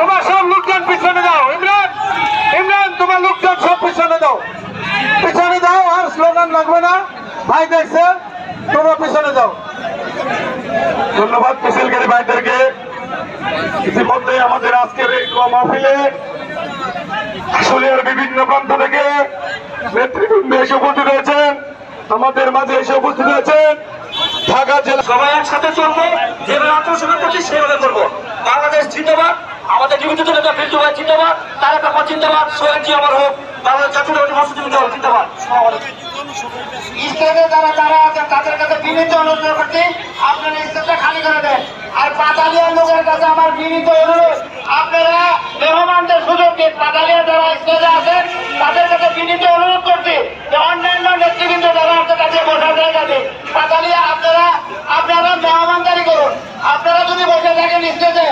তোমার সব লোকজন পিছনে দাও। ইমরান, ইমরান তোমার লোকজন সব পিছনে দাও, পিছনে দাও। আর স্লোগান লাগবে না, ভাই দেখছে, তোমরা পিছনে দাও। ধন্যবাদ মিছিলকারী ভাইদেরকে। ইতিমধ্যে আমাদের আজকের এই মাহফিলে আশুলিয়ার বিভিন্ন প্রান্ত থেকে নেতৃবৃন্দ এসে উপস্থিত হয়েছেন, আমাদের মাঝে এসে উপস্থিত হয়েছেন ঢাকা জেলা। সবাই একসাথে চলবো, যেভাবে আত্মসংখ্যা করছি সেভাবে করবো। বাংলাদেশ জিন্দাবাদ, আমাদের নিবেদিত নেতা ফিরদু ভাই জিন্দাবাদ, তারেক রহমান জিন্দাবাদ, সোহেল জি আমার হোক, বাংলাদেশ জাতীয়তাবাদী মৎস্যজীবী দল জিন্দাবাদ। স্টেজে যারা যারা আছেন তাদের কাছে বিনীত অনুরোধ করছি, আপনারা স্টেজটা খালি করে দেন। আর পাতালিয়ার লোকের কাছে আমার বিনীত অনুরোধ, আপনারা মেহমানদের সুযোগ দিন। পাতালিয়া যারা স্টেজে আছেন তাদের কাছে বিনীত অনুরোধ করছি যে অন্যান্য নেতৃবৃন্দ যারা আছে তাদের বসার জায়গা দিন। পাতালিয়া আপনারা মেহমানদারি করুন। আপনারা যদি বসে থাকেন স্টেজে